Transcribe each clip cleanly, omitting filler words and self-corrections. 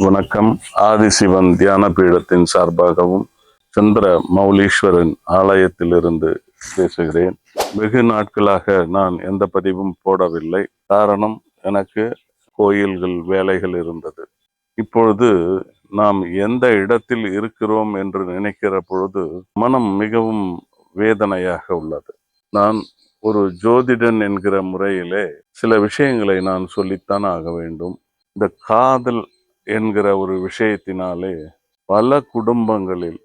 வணக்கம். ஆதிசிவன் தியான பீடத்தின் சார்பாகவும் சந்திர மௌலீஸ்வரன் ஆலயத்திலிருந்து பேசுகிறேன். வெகு நாட்களாக நான் எந்த பதிவும் போடவில்லை. காரணம், எனக்கு கோயில்கள் வேலைகள் இருந்தது. இப்பொழுது நாம் எந்த இடத்தில் இருக்கிறோம் என்று நினைக்கிற பொழுது மனம் மிகவும் வேதனையாக உள்ளது. நான் ஒரு ஜோதிடன் என்கிற முறையிலே சில விஷயங்களை நான் சொல்லித்தான் ஆக வேண்டும். இந்த காதல் என்கிற ஒரு விஷயத்தினாலே பல குடும்பங்களில்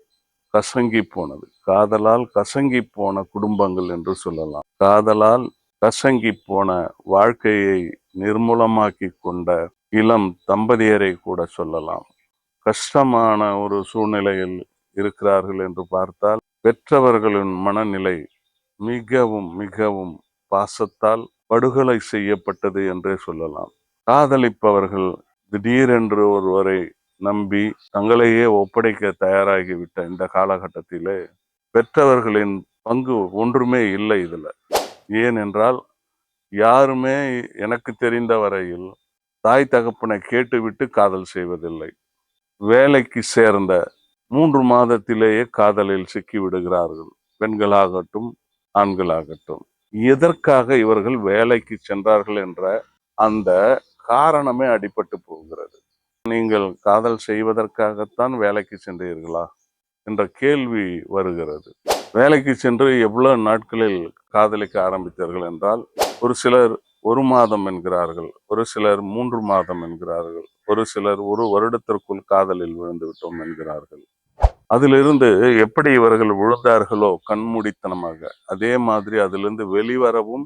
கசங்கி போனது. காதலால் கசங்கி போன குடும்பங்கள் என்று சொல்லலாம். காதலால் கசங்கி போன வாழ்க்கையை நிர்மூலமாக்கி கொண்ட இளம் தம்பதியரை கூட சொல்லலாம். கஷ்டமான ஒரு சூழ்நிலையில் இருக்கிறார்கள் என்று பார்த்தால் பெற்றவர்களின் மனநிலை மிகவும் மிகவும் பாசத்தால் படுகொலை செய்யப்பட்டது என்றே சொல்லலாம். காதலிப்பவர்கள் திடீரென்று ஒருவரை நம்பி தங்களையே ஒப்படைக்க தயாராகிவிட்ட இந்த காலகட்டத்திலே பெற்றவர்களின் பங்கு ஒன்றுமே இல்லை இதுல. ஏனென்றால் யாருமே எனக்கு தெரிந்த வரையில் தாய் தகப்பனை கேட்டுவிட்டு காதல் செய்வதில்லை. வேலைக்கு சேர்ந்த 3 மாதத்திலேயே காதலில் சிக்கி விடுகிறார்கள். பெண்களாகட்டும் ஆண்களாகட்டும். எதற்காக இவர்கள் வேலைக்கு சென்றார்கள் என்ற அந்த காரணமே அடிபட்டு போகிறது. நீங்கள் காதல் செய்வதற்காகத்தான் வேலைக்கு சென்றீர்களா என்ற கேள்வி வருகிறது. வேலைக்கு சென்று எவ்வளவு நாட்களில் காதலிக்க ஆரம்பித்தீர்கள் என்றால், ஒரு சிலர் 1 மாதம் என்கிறார்கள், ஒரு சிலர் 3 மாதம் என்கிறார்கள், ஒரு சிலர் 1 வருடத்திற்குள் காதலில் விழுந்து விட்டோம் என்கிறார்கள். அதிலிருந்து எப்படி இவர்கள் விழுந்தார்களோ கண்மூடித்தனமாக, அதே மாதிரி அதிலிருந்து வெளிவரவும்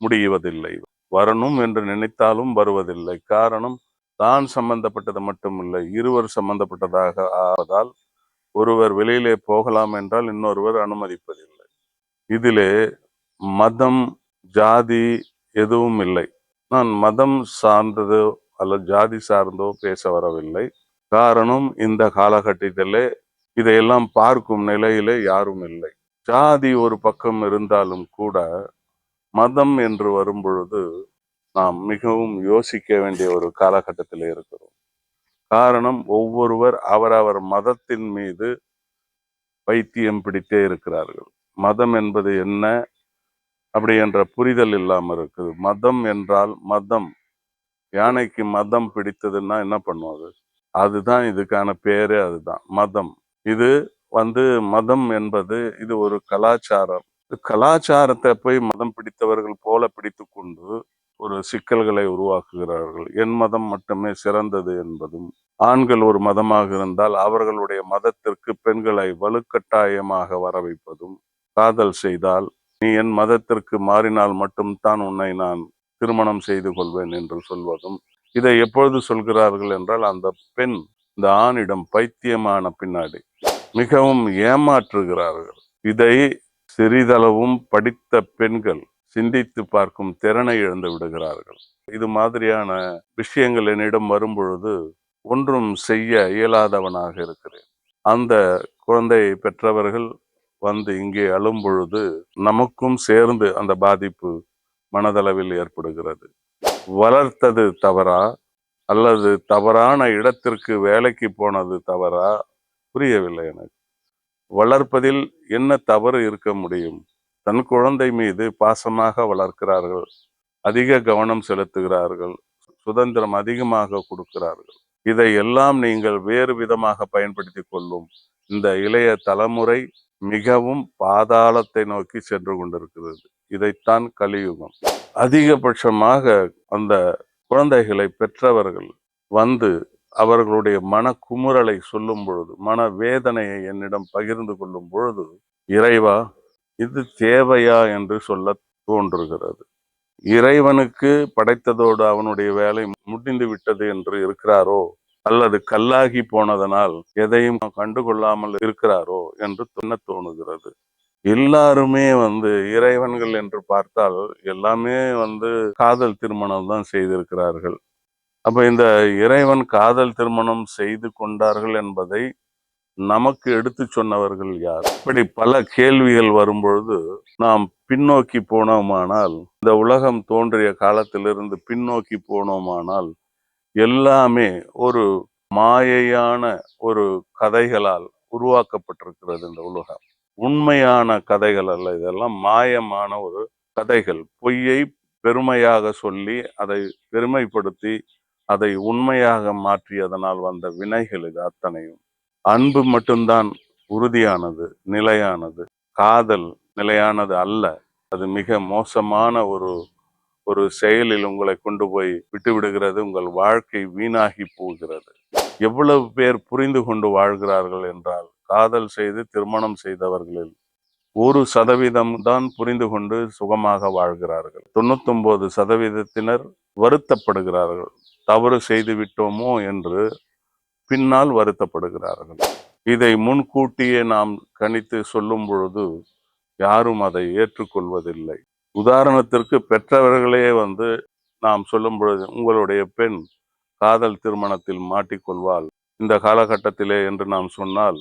முடிவதில்லை. வரணும் என்று நினைத்தாலும் வருவதில்லை. காரணம், தான் சம்பந்தப்பட்டது மட்டுமில்லை, இருவர் சம்பந்தப்பட்டதாக ஆவதால் ஒருவர் வெளியிலே போகலாம் என்றால் இன்னொருவர் அனுமதிப்பதில்லை. இதிலே மதம் ஜாதி எதுவும் இல்லை. நான் மதம் சார்ந்ததோ அல்லது ஜாதி சார்ந்தோ பேச வரவில்லை. காரணம், இந்த காலகட்டத்திலே இதையெல்லாம் பார்க்கும் நிலையிலே யாரும் இல்லை. ஜாதி ஒரு பக்கம் இருந்தாலும் கூட மதம் என்று வரும் பொழுது நாம் மிகவும் யோசிக்க வேண்டிய ஒரு காலகட்டத்தில் இருக்கிறோம். காரணம், ஒவ்வொருவர் அவரவர் மதத்தின் மீது பைத்தியம் பிடித்தே இருக்கிறார்கள். மதம் என்பது என்ன அப்படி என்ற புரிதல் இல்லாமல் இருக்குது. மதம் என்றால் மதம். யானைக்கு மதம் பிடித்ததுன்னா என்ன பண்ணுவது? அதுதான் இதுக்கான பேரே, அதுதான் மதம். இது மதம் என்பது இது ஒரு கலாச்சாரம். கலாச்சாரத்தை போய் மதம் பிடித்தவர்கள் போல பிடித்து கொண்டு ஒரு சிக்கல்களை உருவாக்குகிறார்கள். என் மதம் மட்டுமே சிறந்தது என்பதும், ஆண்கள் ஒரு மதமாக இருந்தால் அவர்களுடைய மதத்திற்கு பெண்களை வலுக்கட்டாயமாக வர வைப்பதும், காதல் செய்தால் நீ என் மதத்திற்கு மாறினால் மட்டும்தான் உன்னை நான் திருமணம் செய்து கொள்வேன் என்று சொல்வதும், இதை எப்பொழுது சொல்கிறார்கள் என்றால் அந்த பெண் இந்த ஆணிடம் பைத்தியமான பின்னாடி மிகவும் ஏமாற்றுகிறார்கள். இதை சிறிதளவும் படித்த பெண்கள் சிந்தித்து பார்க்கும் திறனை இழந்து விடுகிறார்கள். இது மாதிரியான விஷயங்கள் என்னிடம் வரும்பொழுது ஒன்றும் செய்ய இயலாதவனாக இருக்கிறேன். அந்த குழந்தையை பெற்றவர்கள் இங்கே அழும் பொழுது நமக்கும் சேர்ந்து அந்த பாதிப்பு மனதளவில் ஏற்படுகிறது. வளர்த்தது தவறா அல்லது தவறான இடத்திற்கு வேலைக்கு போனது தவறா புரியவில்லை எனக்கு. வளர்ப்பதில் என்ன தவறு இருக்க முடியும்? தன் குழந்தை மீது பாசமாக வளர்க்கிறார்கள், அதிக கவனம் செலுத்துகிறார்கள், சுதந்திரம் அதிகமாக கொடுக்கிறார்கள். இதையெல்லாம் நீங்கள் வேறு விதமாக பயன்படுத்தி கொள்ளும் இந்த இளைய தலைமுறை மிகவும் பாதாளத்தை நோக்கி சென்று கொண்டிருக்கிறது. இதைத்தான் கலியுகம். அதிகபட்சமாக அந்த குழந்தைகளை பெற்றவர்கள் அவர்களுடைய மன குமுறலை சொல்லும் பொழுது, மன வேதனையை என்னிடம் பகிர்ந்து கொள்ளும் பொழுது, இறைவா, இது தேவையா என்று சொல்ல தோன்றுகிறது. இறைவனுக்கு படைத்ததோடு அவனுடைய வேலை முடிந்து விட்டது என்று இருக்கிறாரோ, அல்லது கல்லாகி போனதனால் எதையும் கண்டுகொள்ளாமல் இருக்கிறாரோ என்று தோணுகிறது. எல்லாருமே இறைவன்கள் என்று பார்த்தால் எல்லாமே காதல் திருமணம் தான் செய்திருக்கிறார்கள். அப்ப இந்த இறைவன் காதல் திருமணம் செய்து கொண்டார்கள் என்பதை நமக்கு எடுத்து சொன்னவர்கள் யார்? இப்படி பல கேள்விகள் வரும்பொழுது நாம் பின்னோக்கி போனோமானால், இந்த உலகம் தோன்றிய காலத்திலிருந்து பின்னோக்கி போனோமானால் எல்லாமே ஒரு மாயையான ஒரு கதைகளால் உருவாக்கப்பட்டிருக்கிறது இந்த உலகம். உண்மையான கதைகள் அல்ல, இதெல்லாம் மாயமான ஒரு கதைகள். பொய்யை பெருமையாக சொல்லி அதை பெருமைப்படுத்தி அதை உண்மையாக மாற்றியதனால் வந்த வினைகள் இது அத்தனையும். அன்பு மட்டும்தான் உறுதியானது, நிலையானது. காதல் நிலையானது அல்ல. அது மிக மோசமான ஒரு செயலில் உங்களை கொண்டு போய் விட்டு விடுகிறது. உங்கள் வாழ்க்கை வீணாகி போகிறது. எவ்வளவு பேர் புரிந்து கொண்டு வாழ்கிறார்கள் என்றால், காதல் செய்து திருமணம் செய்தவர்களில் 1% தான் புரிந்து கொண்டு சுகமாக வாழ்கிறார்கள். 99% வருத்தப்படுகிறார்கள். தவறு செய்து விட்டோமோ என்று பின்னால் வருத்தப்படுகிறார்கள். இதை முன்கூட்டியே நாம் கணித்து சொல்லும் பொழுது யாரும் அதை ஏற்றுக்கொள்வதில்லை. உதாரணத்திற்கு பெற்றவர்களே நாம் சொல்லும் பொழுது, உங்களுடைய பெண் காதல் திருமணத்தில் மாட்டிக்கொள்வாள் இந்த காலகட்டத்திலே என்று நாம் சொன்னால்,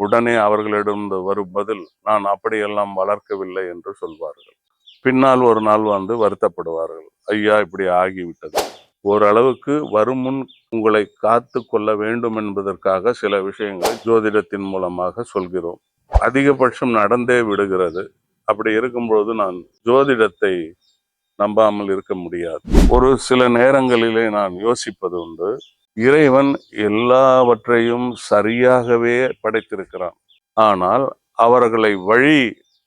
உடனே அவர்களிடம் வரும் பதில், நான் அப்படியெல்லாம் வளர்க்கவில்லை என்று சொல்வார்கள். பின்னால் ஒரு நாள் வருத்தப்படுவார்கள், ஐயா இப்படி ஆகிவிட்டது. ஓரளவுக்கு வரும் முன் உங்களை காத்து கொள்ள வேண்டும் என்பதற்காக சில விஷயங்களை ஜோதிடத்தின் மூலமாக சொல்கிறோம். அதிகபட்சம் நடந்தே விடுகிறது. அப்படி இருக்கும்பொழுது நான் ஜோதிடத்தை நம்பாமல் இருக்க முடியாது. ஒரு சில நேரங்களிலே நான் யோசிப்பது உண்டு, இறைவன் எல்லாவற்றையும் சரியாகவே படைத்திருக்கிறான். ஆனால் அவர்களை வழி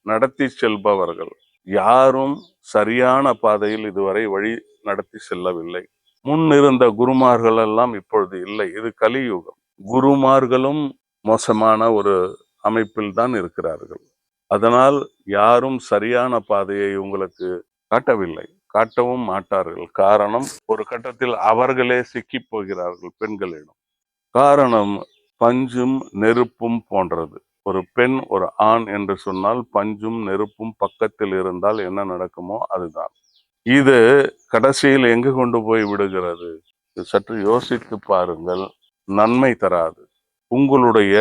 நடத்தி செல்பவர்கள் யாரும் சரியான பாதையில் இதுவரை வழி நடத்தி செல்லவில்லை. முன்னிருந்த குருமார்கள் எல்லாம் இப்பொழுது இல்லை. இது கலியுகம். குருமார்களும் மோசமான ஒரு அமைப்பில் தான் இருக்கிறார்கள். அதனால் யாரும் சரியான பாதையை உங்களுக்கு காட்டவில்லை, காட்டவும் மாட்டார்கள். காரணம், ஒரு கட்டத்தில் அவர்களே சிக்கி போகிறார்கள் பெண்களிடம். காரணம் பஞ்சும் நெருப்பும் போன்றது. ஒரு பெண் ஒரு ஆண் என்று சொன்னால் பஞ்சும் நெருப்பும் பக்கத்தில் இருந்தால் என்ன நடக்குமோ அதுதான். இது கடைசியில் எங்கு கொண்டு போய் விடுகிறது? சற்று யோசித்து பாருங்கள். நன்மை தராது. உங்களுடைய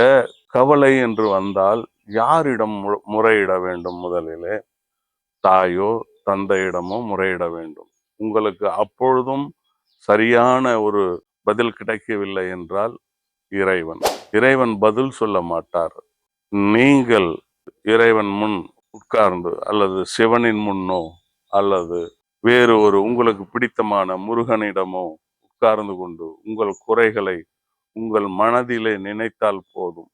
கவலை என்று வந்தால் யாரிடம் முறையிட வேண்டும்? முதலிலே தாயோ தந்தையிடமோ முறையிட வேண்டும். உங்களுக்கு அப்பொழுதும் சரியான ஒரு பதில் கிடைக்கவில்லை என்றால் இறைவன் பதில் சொல்ல மாட்டார். நீங்கள் இறைவன் முன் உட்கார்ந்து, அல்லது சிவனின் முன்னோ அல்லது வேறு ஒரு உங்களுக்கு பிடித்தமான முருகனிடமோ உட்கார்ந்து கொண்டு உங்கள் குறைகளை உங்கள் மனதிலே நினைத்தால் போதும்,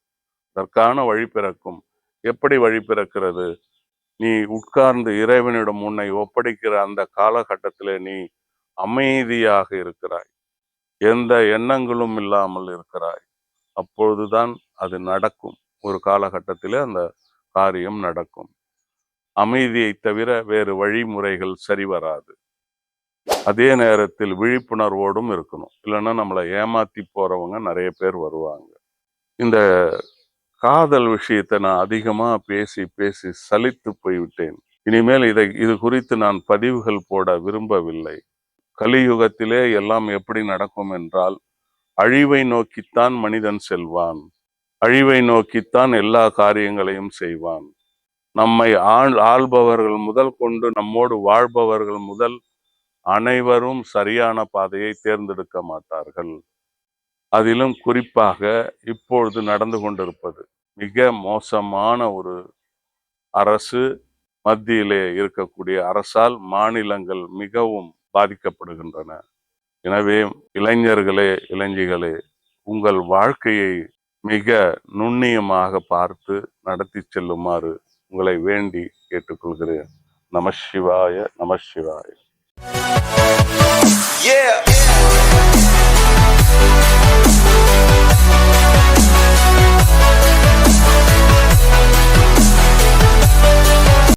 அதற்கான வழி பிறக்கும். எப்படி வழி பிறக்கிறது? நீ உட்கார்ந்து இறைவனிடம் உன்னை ஒப்படைக்கிற அந்த காலகட்டத்திலே நீ அமைதியாக இருக்கிறாய், எந்த எண்ணங்களும் இல்லாமல் இருக்கிறாய். அப்பொழுதுதான் அது நடக்கும். ஒரு காலகட்டத்திலே அந்த காரியம் நடக்கும். அமைதியை தவிர வேறு வழிமுறைகள் சரி வராது. அதே நேரத்தில் விழிப்புணர்வோடும் இருக்கணும். இல்லைன்னா நம்மளை ஏமாத்தி போறவங்க நிறைய பேர் வருவாங்க. இந்த காதல் விஷயத்தை நான் அதிகமா பேசி பேசி சலித்து போய்விட்டேன். இனிமேல் இது குறித்து நான் பதிவுகள் போட விரும்பவில்லை. கலியுகத்திலே எல்லாம் எப்படி நடக்கும் என்றால், அழிவை நோக்கித்தான் மனிதன் செல்வான். அழிவை நோக்கித்தான் எல்லா காரியங்களையும் செய்வான். நம்மை ஆள்பவர்கள் முதல் கொண்டு நம்மோடு வாழ்பவர்கள் முதல் அனைவரும் சரியான பாதையை தேர்ந்தெடுக்க மாட்டார்கள். அதிலும் குறிப்பாக இப்பொழுது நடந்து கொண்டிருப்பது மிக மோசமான ஒரு அரசு. மத்தியிலே இருக்கக்கூடிய அரசால் மாநிலங்கள் மிகவும் பாதிக்கப்படுகின்றன. எனவே இளைஞர்களே, இளைஞிகளே, உங்கள் வாழ்க்கையை மிக நுண்ணியமாக பார்த்து நடத்தி செல்லுமாறு உங்களை வேண்டி கேட்டுக்கொள்கிறேன். நம சிவாய, நம சிவாய. Yeah.